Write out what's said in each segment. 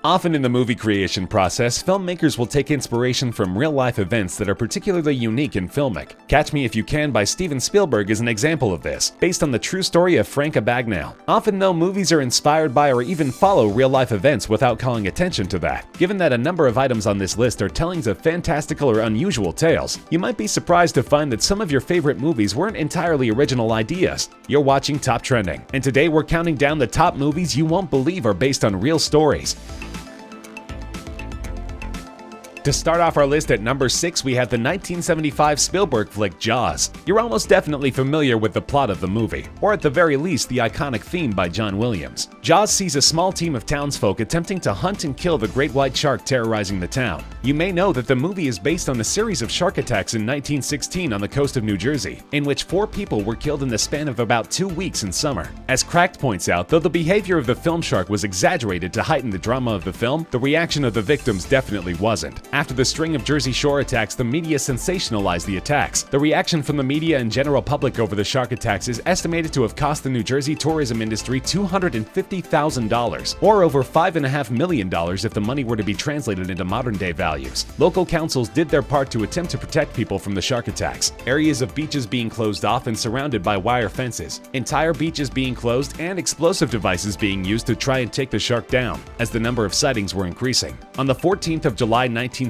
Often in the movie creation process, filmmakers will take inspiration from real-life events that are particularly unique and filmic. Catch Me If You Can by Steven Spielberg is an example of this, based on the true story of Frank Abagnale. Often though, movies are inspired by or even follow real-life events without calling attention to that. Given that a number of items on this list are tellings of fantastical or unusual tales, you might be surprised to find that some of your favorite movies weren't entirely original ideas. You're watching Top Trending, and today we're counting down the top movies you won't believe are based on real stories. To start off our list at number 6, we have the 1975 Spielberg flick Jaws. You're almost definitely familiar with the plot of the movie, or at the very least the iconic theme by John Williams. Jaws sees a small team of townsfolk attempting to hunt and kill the great white shark terrorizing the town. You may know that the movie is based on a series of shark attacks in 1916 on the coast of New Jersey, in which 4 people were killed in the span of about 2 weeks in summer. As Cracked points out, though the behavior of the film shark was exaggerated to heighten the drama of the film, the reaction of the victims definitely wasn't. After the string of Jersey Shore attacks, the media sensationalized the attacks. The reaction from the media and general public over the shark attacks is estimated to have cost the New Jersey tourism industry $250,000, or over $5.5 million if the money were to be translated into modern-day values. Local councils did their part to attempt to protect people from the shark attacks. Areas of beaches being closed off and surrounded by wire fences, entire beaches being closed, and explosive devices being used to try and take the shark down, as the number of sightings were increasing. On the 14th of July 1916,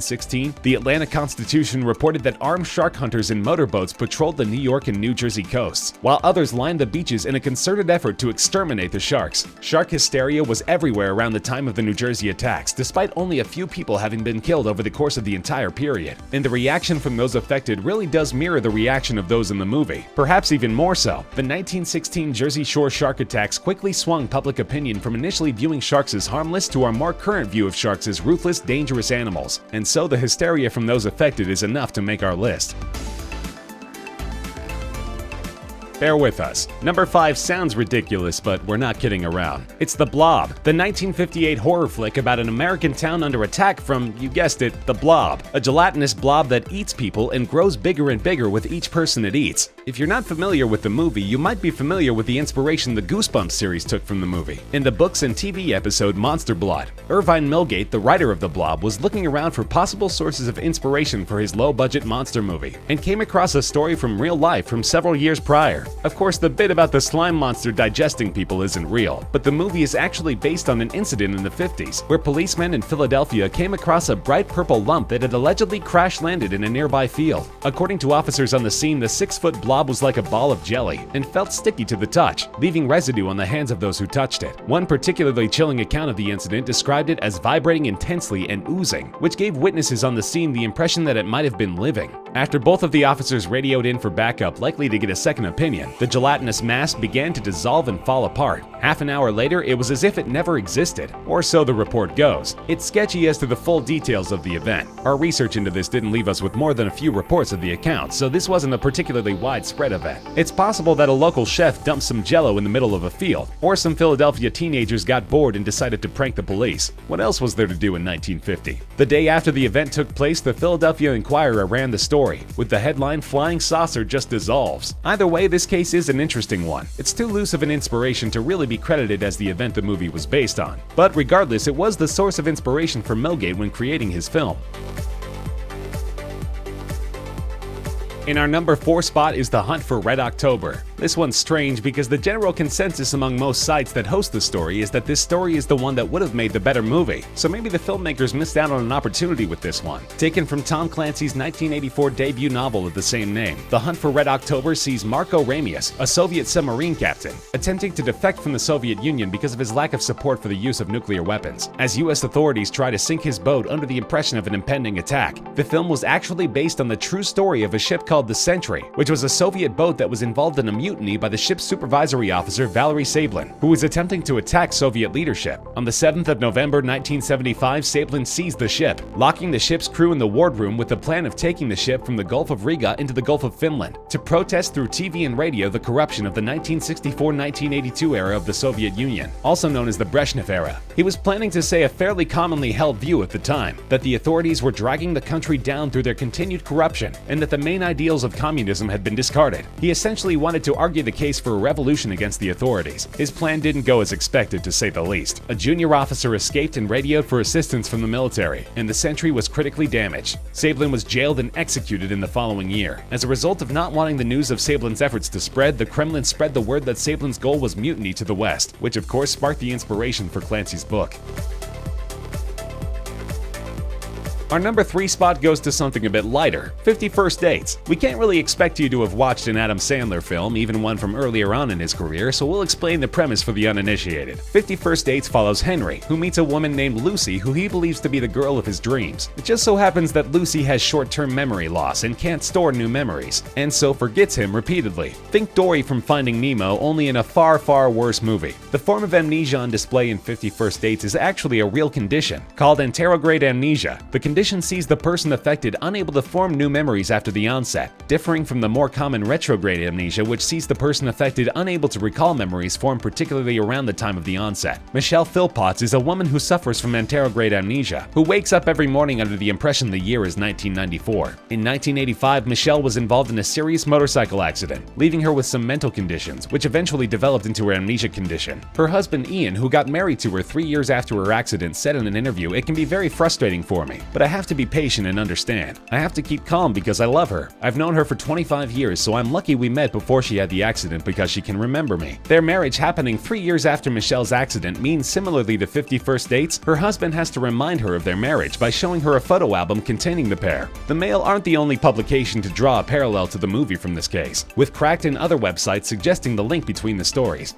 the Atlanta Constitution reported that armed shark hunters in motorboats patrolled the New York and New Jersey coasts, while others lined the beaches in a concerted effort to exterminate the sharks. Shark hysteria was everywhere around the time of the New Jersey attacks, despite only a few people having been killed over the course of the entire period. And the reaction from those affected really does mirror the reaction of those in the movie, perhaps even more so. The 1916 Jersey Shore shark attacks quickly swung public opinion from initially viewing sharks as harmless to our more current view of sharks as ruthless, dangerous animals, and so the hysteria from those affected is enough to make our list. Bear with us. Number 5 sounds ridiculous, but we're not kidding around. It's The Blob, the 1958 horror flick about an American town under attack from, you guessed it, the Blob, a gelatinous blob that eats people and grows bigger and bigger with each person it eats. If you're not familiar with the movie, you might be familiar with the inspiration the Goosebumps series took from the movie. In the books and TV episode Monster Blood, Irvine Milgate, the writer of The Blob, was looking around for possible sources of inspiration for his low-budget monster movie, and came across a story from real life from several years prior. Of course, the bit about the slime monster digesting people isn't real, but the movie is actually based on an incident in the 50s, where policemen in Philadelphia came across a bright purple lump that had allegedly crash-landed in a nearby field. According to officers on the scene, the 6-foot blob was like a ball of jelly and felt sticky to the touch, leaving residue on the hands of those who touched it. One particularly chilling account of the incident described it as vibrating intensely and oozing, which gave witnesses on the scene the impression that it might have been living. After both of the officers radioed in for backup, likely to get a second opinion, the gelatinous mass began to dissolve and fall apart. Half an hour later, it was as if it never existed, or so the report goes. It's sketchy as to the full details of the event. Our research into this didn't leave us with more than a few reports of the account, so this wasn't a particularly widespread event. It's possible that a local chef dumped some jello in the middle of a field, or some Philadelphia teenagers got bored and decided to prank the police. What else was there to do in 1950? The day after the event took place, the Philadelphia Inquirer ran the story, with the headline "Flying Saucer Just Dissolves." Either way, this case is an interesting one. It's too loose of an inspiration to really be credited as the event the movie was based on. But regardless, it was the source of inspiration for Milgate when creating his film. In our number 4 spot is The Hunt for Red October. This one's strange because the general consensus among most sites that host the story is that this story is the one that would have made the better movie, so maybe the filmmakers missed out on an opportunity with this one. Taken from Tom Clancy's 1984 debut novel of the same name, The Hunt for Red October sees Marco Ramius, a Soviet submarine captain, attempting to defect from the Soviet Union because of his lack of support for the use of nuclear weapons. As US authorities try to sink his boat under the impression of an impending attack, the film was actually based on the true story of a ship called the Sentry, which was a Soviet boat that was involved in a mutiny by the ship's supervisory officer Valery Sablin, who was attempting to attack Soviet leadership. On the 7th of November 1975, Sablin seized the ship, locking the ship's crew in the wardroom with the plan of taking the ship from the Gulf of Riga into the Gulf of Finland to protest through TV and radio the corruption of the 1964-1982 era of the Soviet Union, also known as the Brezhnev era. He was planning to say a fairly commonly held view at the time, that the authorities were dragging the country down through their continued corruption and that the main ideals of communism had been discarded. He essentially wanted to argue the case for a revolution against the authorities. His plan didn't go as expected, to say the least. A junior officer escaped and radioed for assistance from the military, and the Sentry was critically damaged. Sablin was jailed and executed in the following year. As a result of not wanting the news of Sablin's efforts to spread, the Kremlin spread the word that Sablin's goal was mutiny to the West, which of course sparked the inspiration for Clancy's book. Our number 3 spot goes to something a bit lighter, 50 First Dates. We can't really expect you to have watched an Adam Sandler film, even one from earlier on in his career, so we'll explain the premise for the uninitiated. 50 First Dates follows Henry, who meets a woman named Lucy who he believes to be the girl of his dreams. It just so happens that Lucy has short-term memory loss and can't store new memories, and so forgets him repeatedly. Think Dory from Finding Nemo, only in a far, far worse movie. The form of amnesia on display in 50 First Dates is actually a real condition, called anterograde amnesia. The condition sees the person affected unable to form new memories after the onset, differing from the more common retrograde amnesia, which sees the person affected unable to recall memories formed particularly around the time of the onset. Michelle Philpotts is a woman who suffers from anterograde amnesia, who wakes up every morning under the impression the year is 1994. In 1985, Michelle was involved in a serious motorcycle accident, leaving her with some mental conditions, which eventually developed into her amnesia condition. Her husband Ian, who got married to her 3 years after her accident, said in an interview, "It can be very frustrating for me, but I have to be patient and understand. I have to keep calm because I love her. I've known her for 25 years, so I'm lucky we met before she had the accident because she can remember me." Their marriage happening 3 years after Michelle's accident means, similarly to 50 First Dates, her husband has to remind her of their marriage by showing her a photo album containing the pair. The Mail aren't the only publication to draw a parallel to the movie from this case, with Cracked and other websites suggesting the link between the stories.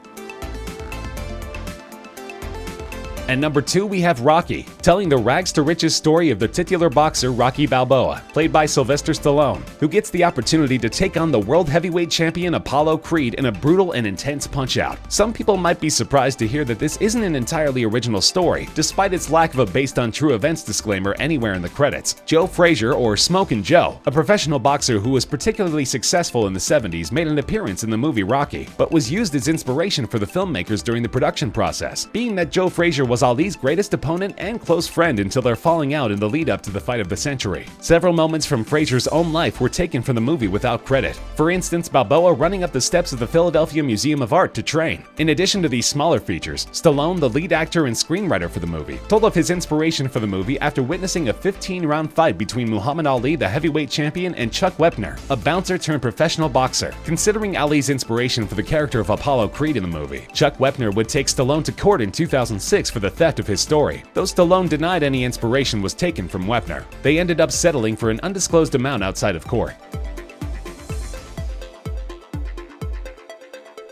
At number 2, we have Rocky, telling the rags to riches story of the titular boxer Rocky Balboa, played by Sylvester Stallone, who gets the opportunity to take on the world heavyweight champion Apollo Creed in a brutal and intense punch-out. Some people might be surprised to hear that this isn't an entirely original story, despite its lack of a based on true events disclaimer anywhere in the credits. Joe Frazier, or Smokin' Joe, a professional boxer who was particularly successful in the 70s, made an appearance in the movie Rocky, but was used as inspiration for the filmmakers during the production process, being that Joe Frazier was Ali's greatest opponent and close friend until their falling out in the lead-up to the fight of the century. Several moments from Frazier's own life were taken from the movie without credit. For instance, Balboa running up the steps of the Philadelphia Museum of Art to train. In addition to these smaller features, Stallone, the lead actor and screenwriter for the movie, told of his inspiration for the movie after witnessing a 15-round fight between Muhammad Ali, the heavyweight champion, and Chuck Wepner, a bouncer-turned-professional boxer. Considering Ali's inspiration for the character of Apollo Creed in the movie, Chuck Wepner would take Stallone to court in 2006 for the theft of his story, though Stallone denied any inspiration was taken from Wepner. They ended up settling for an undisclosed amount outside of court.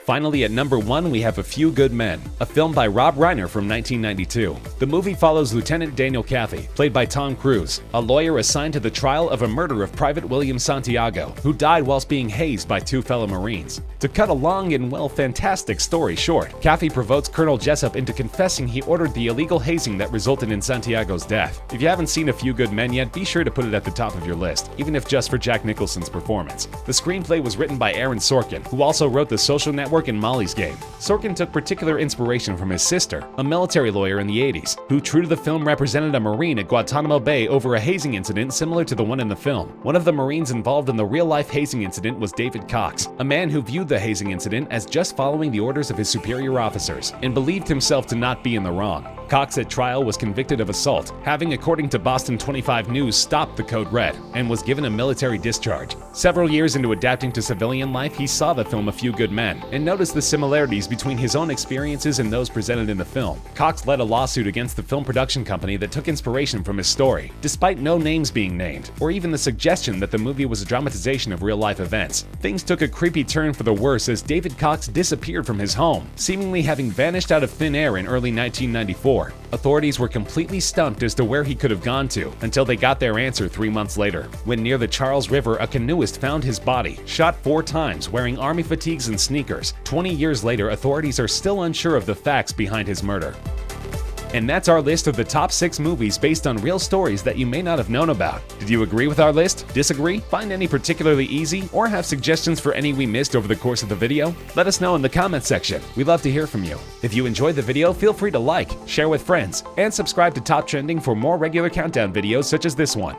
Finally, at number 1, we have A Few Good Men, a film by Rob Reiner from 1992. The movie follows Lieutenant Daniel Kaffee, played by Tom Cruise, a lawyer assigned to the trial of a murder of Private William Santiago, who died whilst being hazed by 2 fellow Marines. To cut a long and, well, fantastic story short, Kaffee provokes Colonel Jessup into confessing he ordered the illegal hazing that resulted in Santiago's death. If you haven't seen A Few Good Men yet, be sure to put it at the top of your list, even if just for Jack Nicholson's performance. The screenplay was written by Aaron Sorkin, who also wrote The Social Network and Molly's Game. Sorkin took particular inspiration from his sister, a military lawyer in the 80s, who, true to the film, represented a Marine at Guantanamo Bay over a hazing incident similar to the one in the film. One of the Marines involved in the real-life hazing incident was David Cox, a man who viewed the hazing incident as just following the orders of his superior officers, and believed himself to not be in the wrong. Cox at trial was convicted of assault, having, according to Boston 25 News, stopped the Code Red, and was given a military discharge. Several years into adapting to civilian life, he saw the film A Few Good Men, and noticed the similarities between his own experiences and those presented in the film. Cox led a lawsuit against the film production company that took inspiration from his story, despite no names being named, or even the suggestion that the movie was a dramatization of real-life events. Things took a creepy turn for the worse as David Cox disappeared from his home, seemingly having vanished out of thin air in early 1994. Authorities were completely stumped as to where he could have gone to, until they got their answer 3 months later, when near the Charles River a canoeist found his body, shot 4 times, wearing army fatigues and sneakers. 20 years later, authorities are still unsure of the facts behind his murder. And that's our list of the top 6 movies based on real stories that you may not have known about. Did you agree with our list? Disagree? Find any particularly easy? Or have suggestions for any we missed over the course of the video? Let us know in the comments section. We'd love to hear from you. If you enjoyed the video, feel free to like, share with friends, and subscribe to Top Trending for more regular countdown videos such as this one.